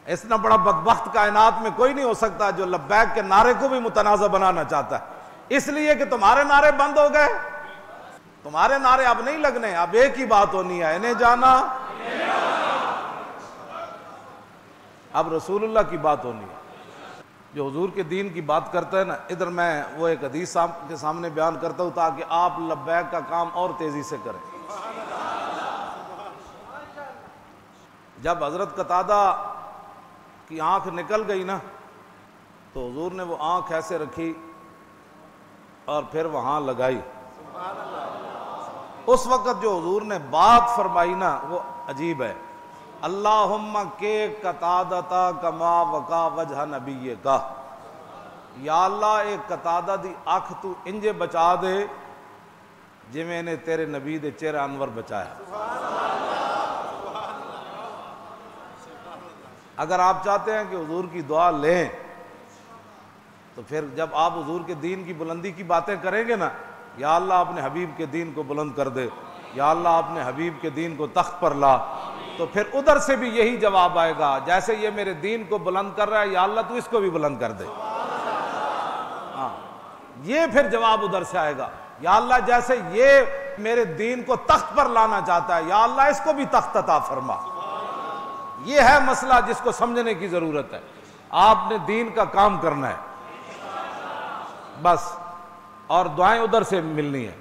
اتنا بڑا بدبخت کائنات میں کوئی نہیں ہو سکتا جو لبیک کے نعرے کو بھی متنازع بنانا چاہتا ہے، اس لیے کہ تمہارے نعرے بند ہو گئے، تمہارے نعرے اب نہیں لگنے، اب ایک ہی بات ہونی ہے، انہیں جانا، اب رسول اللہ کی بات ہونی ہے۔ جو حضور کے دین کی بات کرتا ہے نا، ادھر میں وہ ایک حدیث کے سامنے بیان کرتا ہوں تاکہ آپ لبیک کا کام اور تیزی سے کریں۔ جب حضرت قتادہ کی آنکھ نکل گئی نا تو حضور نے وہ آنکھ ایسے رکھی اور پھر وہاں لگائی۔ اس وقت جو حضور نے بات فرمائی نا وہ عجیب ہے، اللہم کے قتادتا کما وقا وجہ نبی کا، یا اللہ ایک قتادہ دی آنکھ تو انجے بچا دے جی میں نے تیرے نبی دے چہرہ انور بچایا۔ اگر آپ چاہتے ہیں کہ حضور کی دعا لیں تو پھر جب آپ حضور کے دین کی بلندی کی باتیں کریں گے نا، یا اللہ اپنے حبیب کے دین کو بلند کر دے، یا اللہ اپنے حبیب کے دین کو تخت پر لا، تو پھر ادھر سے بھی یہی جواب آئے گا، جیسے یہ میرے دین کو بلند کر رہا ہے یا اللہ تو اس کو بھی بلند کر دے۔ ہاں یہ پھر جواب ادھر سے آئے گا، یا اللہ جیسے یہ میرے دین کو تخت پر لانا چاہتا ہے یا اللہ اس کو بھی تخت عطا فرما۔ یہ ہے مسئلہ جس کو سمجھنے کی ضرورت ہے۔ آپ نے دین کا کام کرنا ہے بس، اور دعائیں ادھر سے ملنی ہے،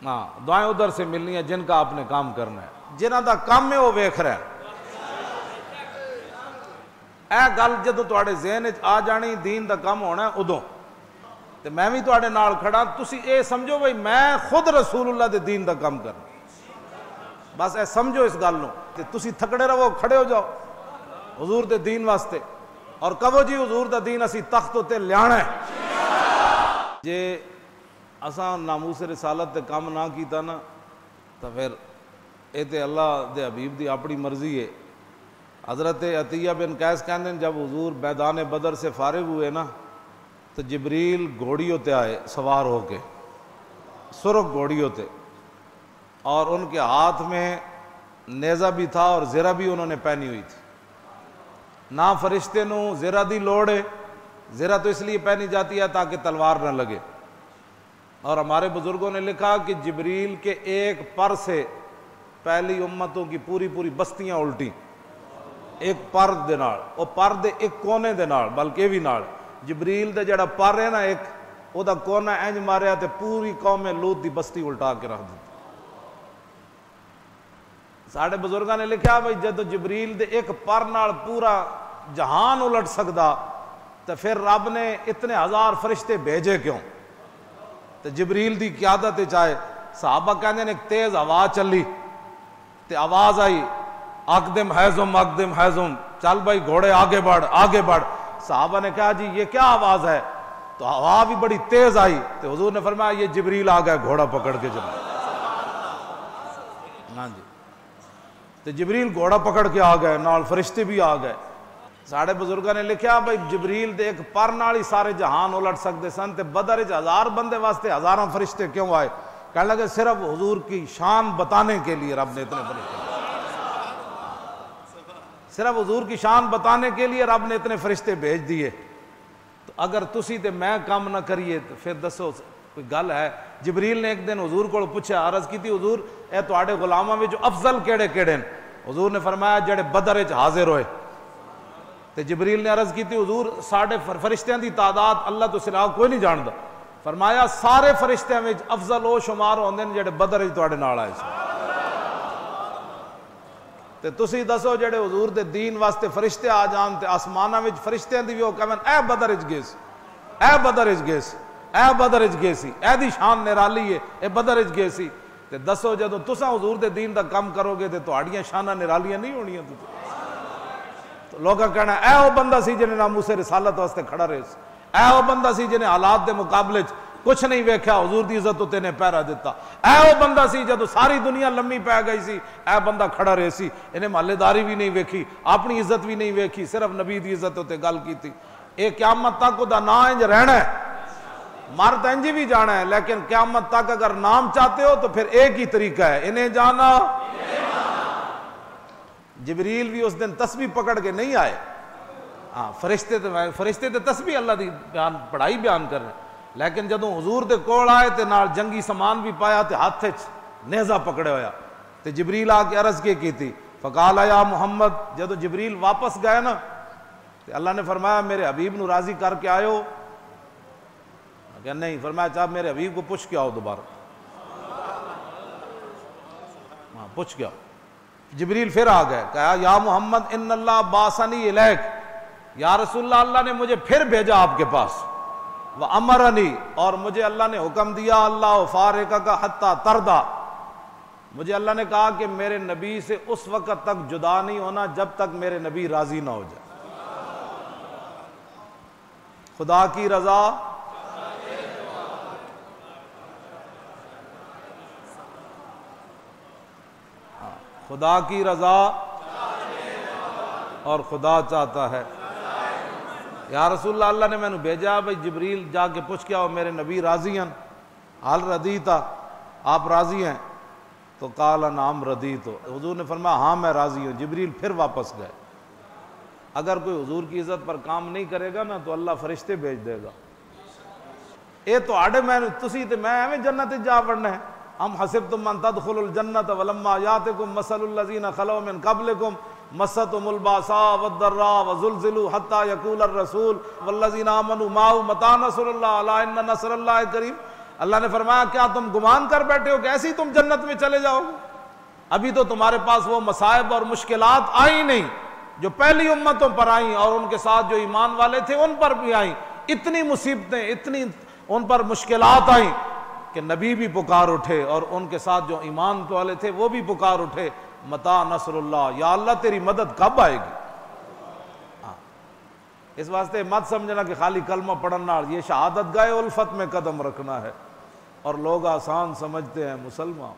ہاں دعائیں ادھر سے ملنی ہے جن کا آپ نے کام کرنا ہے، جنہاں دا کام ہے وہ ویکھ رہا ہے۔ اے گل جدوں تواڈے ذہن وچ آ جانی دین دا کام ہونا ہے ادوں تے میں بھی تواڈے نال کھڑا، تسی اے سمجھو بھئی میں خود رسول اللہ دے دین دا کام کرنا، بس اے سمجھو اس گل نو تے تسی تھکڑے رہو، کھڑے ہو جاؤ حضور دے دین واسطے اور کہو جی حضور دا دین اسی تخت تے لیانا ہے۔ جے اساں ناموس رسالت تے کام نہ کیتا نا تو پھر اے تے اللہ دے حبیب دی اپنی مرضی ہے۔ حضرت عطیہ بن قیس کہندے جب حضور میدان بدر سے فارغ ہوئے نا تو جبریل گھوڑیوں تے آئے سوار ہو کے، سرخ گھوڑیوں تے، اور ان کے ہاتھ میں نیزہ بھی تھا اور زرہ بھی انہوں نے پہنی ہوئی تھی۔ نہ فرشتے نو زرہ دی لوڑ ہے، زرہ تو اس لیے پہنی جاتی ہے تاکہ تلوار نہ لگے، اور ہمارے بزرگوں نے لکھا کہ جبریل کے ایک پر سے پہلی امتوں کی پوری بستیاں الٹی، ایک پر دے نال، او پر دے ایک کونے دے نال، بلکہ بھی نال جبریل دے جڑا پر ہے نا ایک او دا کونا انج ماریا تے پوری قوم لوط دی بستی الٹا کے رکھ دی۔ ساڑھے بزرگاں نے لکھا بھائی جدو جبریل دے ایک پر نال پورا جہان الٹ سکدا تو پھر رب نے اتنے ہزار فرشتے بھیجے کیوں؟ تو جبریل دی قیادت چاہے صحابہ کہنے نے ایک تیز ہوا چلی تے آواز آئی اقدم حیزم، چل بھائی گھوڑے آگے بڑھ۔ صحابہ نے کہا جی یہ کیا آواز ہے؟ تو ہوا بھی بڑی تیز آئی، تو حضور نے فرمایا یہ جبریل آ گیا گھوڑا پکڑ کے جناب۔ ہاں جی، تو جبریل گھوڑا پکڑ کے آ گئے، نال فرشتے بھی آ گئے۔ ساڑھے بزرگاں نے لکھیا بھائی جبریل دے ایک پر نال ہی سارے جہان الٹ سکتے سن، تے بدر وچ 1000 بندے واسطے ہزاراں فرشتے کیوں آئے؟ کہنے لگے صرف حضور کی شان بتانے کے لیے رب نے اتنے فرشتے، صرف حضور کی شان بتانے کے لیے رب نے اتنے فرشتے بھیج دیے۔ تو اگر تسی تے میں کام نہ کریے تو پھر دسو کوئی گل ہے؟ جبریل نے ایک دن حضور کو پوچھا، عرض کی تھی حضور اے تواڈے غلاماں وچ افضل کیڑے نے؟ حضور نے فرمایا جڑے بدر وچ حاضر ہوئے۔ تے جبریل نے عرض کی تھی حضور ساڈے فرشتیاں دی تعداد اللہ تو سوا کوئی نہیں جاندا۔ فرمایا سارے فرشتیاں وچ افضل او شمار ہوندے نے جڑے بدر وچ تواڈے نال آئے سن۔ تے تسی دسو جڑے حضور دے دین واسطے فرشتے آ جان تے آسماناں وچ فرشتیاں دی بھی او کہن اے بدر وچ گئے سی، اے بدر وچ گئے سی، اے بدر وچ گئے سی، اے دی شان نرالی ہے، اے بدر وچ گئے سی۔ تے دسو جدوں تساں حضور دے دین دا کام کرو گے تے تہاڈیاں شاناں نرالیاں نہیں ہونیاں؟ تو لوگاں کہنا اے او بندہ سی جنے ناموس رسالت واسطے کھڑا رہے سی، اے او بندہ سی جنے حالات دے مقابلے کچھ نہیں ویکھیا، حضور دی عزت تے نے پہرا دیتا، اے او بندہ سی جدو ساری دنیا لمبی پی گئی سی، اے بندہ کھڑا رہے سی، انہیں محلے داری بھی نہیں ویکھی، اپنی عزت بھی نہیں ویکھی، صرف نبی دی عزت تے گل کی تھی۔ اے قیامت تک دا نا انج رہنا ہے، مرد انج بھی جانا ہے، لیکن قیامت تک اگر نام چاہتے ہو تو پھر ایک ہی طریقہ ہے، انہیں جانا۔ جبریل بھی اس دن تسبیح پکڑ کے نہیں آئے. ہاں فرشتے تے تسبیح اللہ دی پڑھائی بیان کر رہے ہیں, لیکن جدوں حضور دے کول آئے تے نال جنگی سامان بھی پایا تے ہاتھ وچ نیزہ پکڑے ہویا تے جبریل آ کے عرض کی فقال یا محمد. جدوں جبریل واپس گئے نا تے اللہ نے فرمایا میرے حبیب نو راضی کر کے آئے ہو؟ کہ نہیں. فرمایا چاہ میرے حبیب کو پوچھ کے آؤ دوبارہ. ہاں پوچھ کے آؤ. جبریل پھر آ گئے, کہا یا محمد ان اللہ باسنی الیک, یا رسول اللہ اللہ نے مجھے پھر بھیجا آپ کے پاس. وَأَمَرَنِي, اور مجھے اللہ نے حکم دیا اللہ فارقک حتی ترضى, مجھے اللہ نے کہا کہ میرے نبی سے اس وقت تک جدا نہیں ہونا جب تک میرے نبی راضی نہ ہو جائے. خدا کی رضا خدا کی رضا اور خدا چاہتا ہے. یا رسول اللہ اللہ نے میں نے بھیجا بھائی جبریل جا کے پوچھ کے آؤ میرے نبی راضی ہیں. حال ردیتا, آپ راضی ہیں؟ تو قال نعم ردیت. حضور نے فرمایا ہاں میں راضی ہوں. جبریل پھر واپس گئے. اگر کوئی حضور کی عزت پر کام نہیں کرے گا نا تو اللہ فرشتے بھیج دے گا. اے تو آڑے میں تسی تے میں ایویں جنت جا وڑنا ہے. ام حسبتم من تدخلوا الجنة ولما یاتکم مثل الذین خلوا من قبلکم مستهم الباساء والضراء وزلزلوا حتى يقول الرسول والذین آمنوا معه متى نصر اللہ الا ان نصر اللہ قریب. اللہ نے فرمایا کیا تم گمان کر بیٹھے ہو کہ ایسے ہی تم جنت میں چلے جاؤ گے؟ ابھی تو تمہارے پاس وہ مصائب اور مشکلات آئی نہیں جو پہلی امتوں پر آئیں, اور ان کے ساتھ جو ایمان والے تھے ان پر بھی آئیں. اتنی مصیبتیں, اتنی ان پر مشکلات آئیں کہ نبی بھی پکار اٹھے اور ان کے ساتھ جو ایمان والے تھے وہ بھی پکار اٹھے متا نصر اللہ, یا اللہ تیری مدد کب آئے گی. اس واسطے مت سمجھنا کہ خالی کلمہ پڑھنا یہ شہادت گاہ الفت میں قدم رکھنا ہے, اور لوگ آسان سمجھتے ہیں مسلمان.